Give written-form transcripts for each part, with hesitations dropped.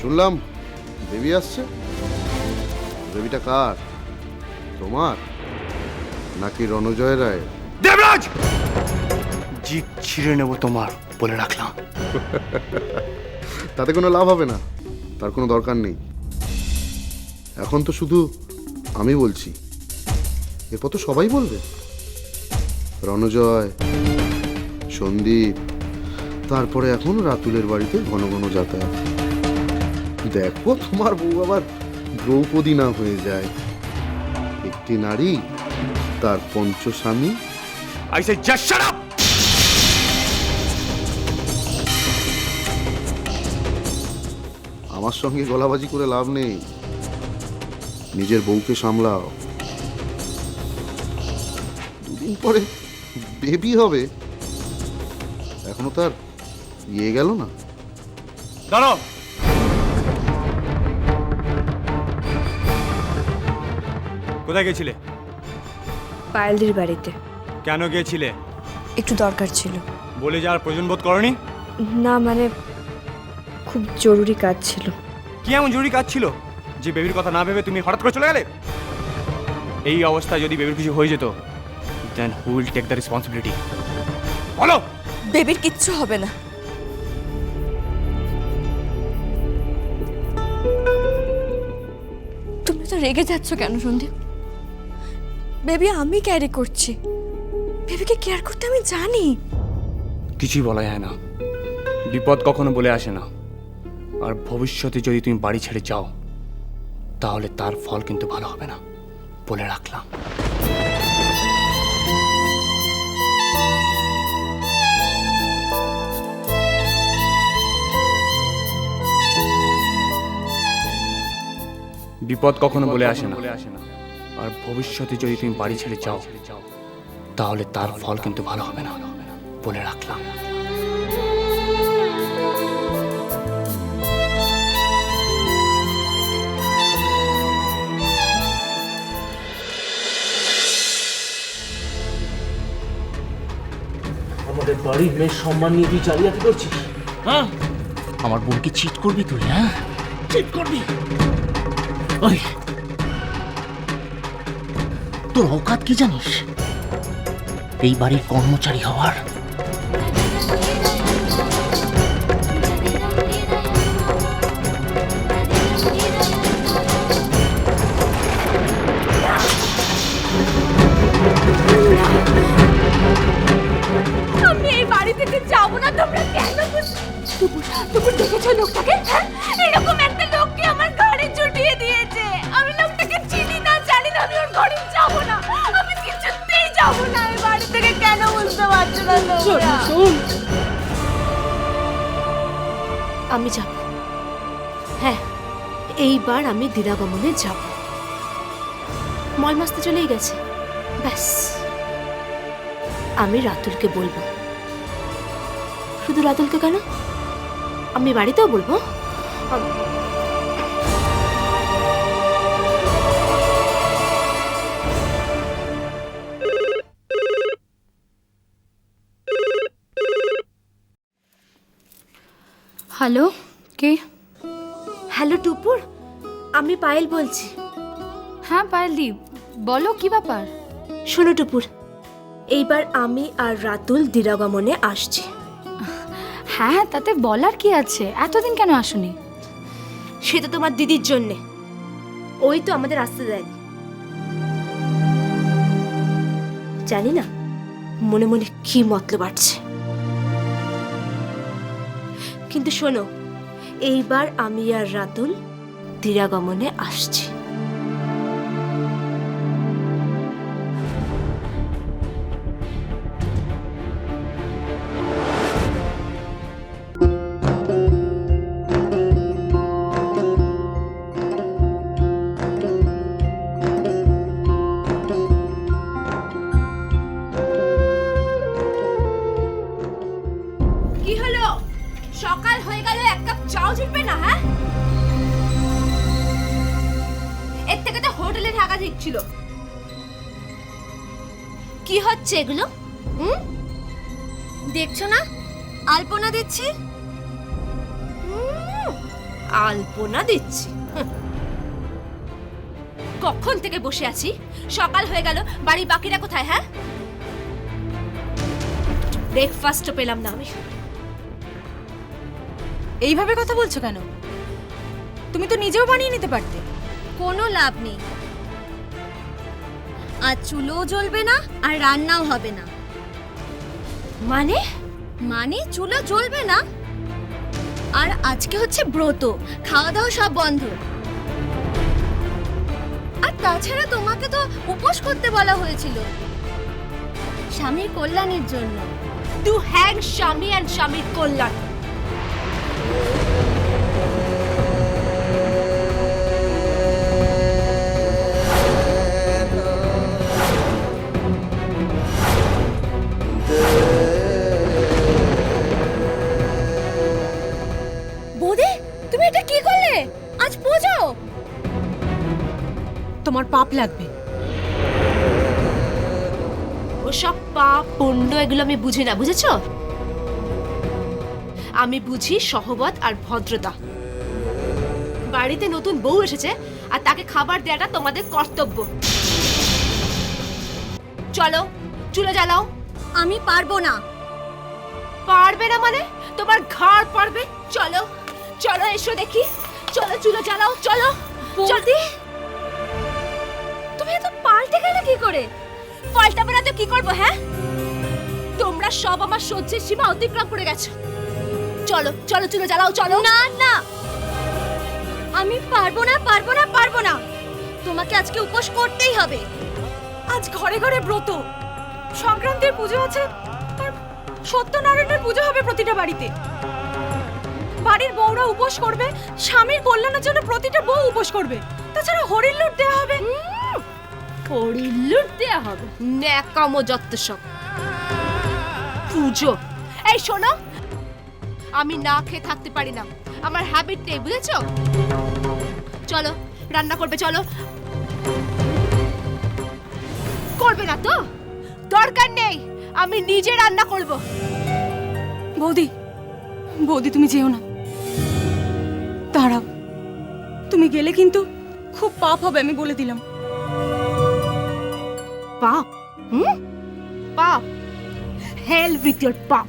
শুনলাম বেবি আসছে। বেবিটা কার? তোমার নাকি রণজয় রায়? দেবরাজ, জিভ ছিঁড়ে নেব তোমার, বলে রাখলাম। তাতে কোনো লাভ হবে না, তার কোনো দরকার নেই। এখন তো শুধু আমি বলছি, এরপর তো সবাই বলবে। রণজয়, সন্দীপ, তারপরে এখন রাতুলের বাড়িতে ঘন ঘন যাতায়াত। দেখো তোমার বউ আবার দ্রৌপদী না হয়ে যায়। একটি নারী, তার পঞ্চস্বামী। I say just shut up! আমার সঙ্গে গলাবাজি করে লাভ নেই, নিজের বউকে সামলাও। দুদিন পরে বেবি হবে, এখনো তার ইয়ে গেল না। দাঁড়াও। কোথায় গেছিলে? পায়েলদির বাড়িতে। কেন গিয়েছিলে? একটু দরকার ছিল। বলে যাওয়ার প্রয়োজন বোধ করনি? না মানে খুব জরুরি কাজ ছিল। কি এমন জরুরি কাজ ছিল যে বেবির কথা না ভেবে তুমি হঠাৎ করে চলে গেলে? এই অবস্থায় যদি বেবির কিছু হয়ে যেত, then who will take the responsibility? বলো। বেবির কিচ্ছু হবে না। তুমি তো রেগে যাচ্ছ কেন সন্দীপ? বেবি আমি ক্যারি করছি, বেবিকে কেয়ার করতে আমি জানি। কিছুই বলা যায় না, বিপদ কখনো বলে আসে না। আর ভবিষ্যতে যদি তুমি বাড়ি ছেড়ে যাও, তাহলে তার ফল কিন্তু ভালো হবে না, বলে রাখলাম। বিপদ কখনো বলে আসে না, আর ভবিষ্যতে যদি তুমি বাড়ি ছেড়ে যাও, তাহলে তার ফল কিন্তু ভালো হবে না, বলে রাখলাম। আমাদের বাড়ির মেয়ের সম্মান নিয়ে তুই জালিয়াতি করছিস? হ্যাঁ, আমার বোনকে চিট করবি তুই? হ্যাঁ, চিট করবি? ওই তোর অকাত কি জানিস এই বাড়ির কর্মচারী হওয়ার? আমি এই বাড়ি থেকে যাবো না। তোমরা কেন? তুমি দেখেছো লোকটাকে? হ্যাঁ, এরকম একটা লোককে আমার ঘরে জুটিয়ে দিয়েছে। আমি লোকটাকে চিনি না, জানি না, আমি ওর ঘরে যাবো না। আমি কিছুতেই যাবো না এই বাড়ি থেকে। কেন বুঝতে পারছো না তোমরা? শোন, আমি যাব। হ্যাঁ, এইবার আমি দিদাগমনে যাব। মল মাসতে চলেই গেছে, ব্যাস। আমি রাতুলকে বলবো। শুধু রাতুলকে কেন, আমি বাড়িতেও বলবো। হ্যালো, কে? হ্যালো টুপুর, আমি পায়েল বলছি। হ্যাঁ পায়েলদি, বলো কি ব্যাপার? শোনো টুপুর, এইবার আমি আর রাতুল দিদাগমনে আসছি। হ্যাঁ, তাতে বলার কি আছে? এতদিন কেন আসোনি? সে তো তোমার দিদির জন্যে, ওই তো আমাদের আসতে দেয়নি। জানি না মনে মনে কি মতলব বাড়ছে, কিন্তু শোনো, এইবার আমি আর রাতুল দিদাগমনে আসছি। কি হলো? সকাল হয়ে গেল, এক কাপ চাও জিতবে না? হ্যাঁ, এর থেকে তো হোটেলে থাকা ঠিক ছিল। কি হচ্ছে এগুলো? দেখছো না আলপনা দিচ্ছি? আলপনা দিচ্ছি। কখন থেকে বসে আছি, সকাল হয়ে গেল, বাড়ি বাকিরা কোথায়? হ্যাঁ, ব্রেকফাস্টও পেলাম না আমি। এইভাবে কথা বলছো কেন? তুমি তো নিজেও বানিয়ে নিতে পারতে। কোনো লাভ নেই, আর চুলোও জ্বলবে না আর রান্নাও হবে না। মানে মানে চুলো জ্বলবে না, আর আজকে হচ্ছে ব্রত, খাওয়া দাওয়া সব বন্ধ। আর তাছাড়া তোমাকে তো উপোস করতে বলা হয়েছিল স্বামীর কল্যাণের জন্য। টু হ্যাং স্বামী অ্যান্ড স্বামীর কল্যাণ। বৌদি, তুমি এটা কি করলে? আজ পুজো। তোমার পাপ লাগবে। ওসব পাপ পুণ্য এগুলো আমি বুঝি না, বুঝেছো? আমি বুঝি সহবত আর ভদ্রতা। বাড়িতে নতুন বউ এসেছে আর তাকে খাবার দেওয়াটা তোমাদের কর্তব্য। চলো চুলো জ্বালাও। আমি পারবো না। পারবে না মানে? তোমার ঘাড় পারবে। চলো চলো, এসো দেখি। চলো চুলো জ্বালাও, চলো। জলদি। তুমি এত পাল্টে গেলে কি করে? পাল্টাবে না তো কি করবো? হ্যাঁ, তোমরা সব আমার সহ্যের সীমা অতিক্রম করে গেছো। চলো চলো চুলো জ্বালাও, চলো। না না, আমি পারবো না, পারবো না, পারবো না। তোমাকে আজকে উপোস করতেই হবে। আজ ঘরে ঘরে ব্রত, সংক্রান্তির পুজো আছে, আর সত্যনারায়ণের পুজো হবে প্রতিটা বাড়িতে। বাড়ির বউরা উপোস করবে, স্বামীর কল্যাণের জন্য প্রতিটা বউ উপোস করবে। তাছাড়া হরির লুট দেওয়া হবে। হরির লুট দেয়া হবে? ন্যাকামো যত সব। পুজো। এই শোনো, আমি না খেয়ে থাকতে পারি না, আমার হ্যাবিট নেই, বুঝেছো? চলো রান্না করবে, চলো। করবে না তো? দরকার নেই, আমি নিজে রান্না করব। বৌদি, বৌদি তুমি যেও না, দাঁড়াও। তুমি গেলে কিন্তু খুব পাপ হবে, আমি বলে দিলাম। পাপ? পাপ? হেল উইথ ইয়োর পাপ।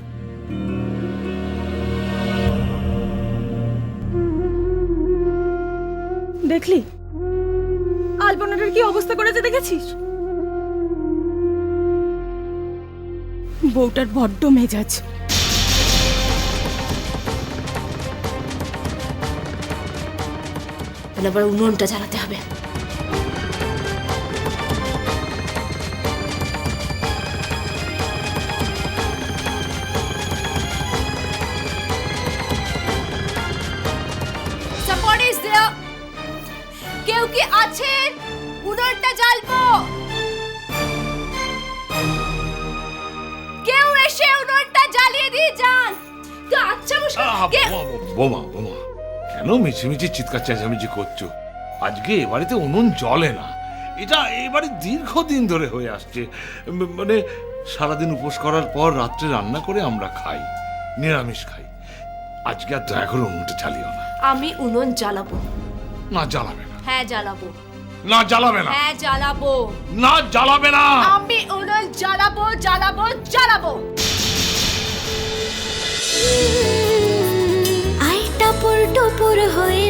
দেখলি আলপনাটার কি অবস্থা করেছে, দেখেছিস? বউটার বড্ড মেজাজ। আবার উনুনটা জ্বালাতে হবে। Somebody is there? কেউ কি আছেন? উনুনটা জ্বালবো। কেউ এসে উনুনটা জ্বালিয়ে দিয়ে যান। তো আচ্ছা বোমা বোমা, কেন মিছিমিছি চিৎকার চেঁচামেচি করছো? আজকে এ বাড়িতে উনুন জ্বলে না, এটা এবারে দীর্ঘদিন ধরে হয়ে আসছে। মানে সারাদিন উপোস করার পর রাত্রে রান্না করে আমরা খাই, নিরামিষ খাই। আজকে আর দয়া করে উনুনটা জ্বালিও না। আমি উনুন জ্বালাবো। না জ্বালাবে না। হ্যাঁ জ্বালাবো। না জ্বালাবে না। হ্যাঁ জ্বালাবো। না জ্বালাবে না। আমি উনুন জ্বালাবো, জ্বালাবো, জ্বালাবো। আই টাপুর টুপুর হয়ে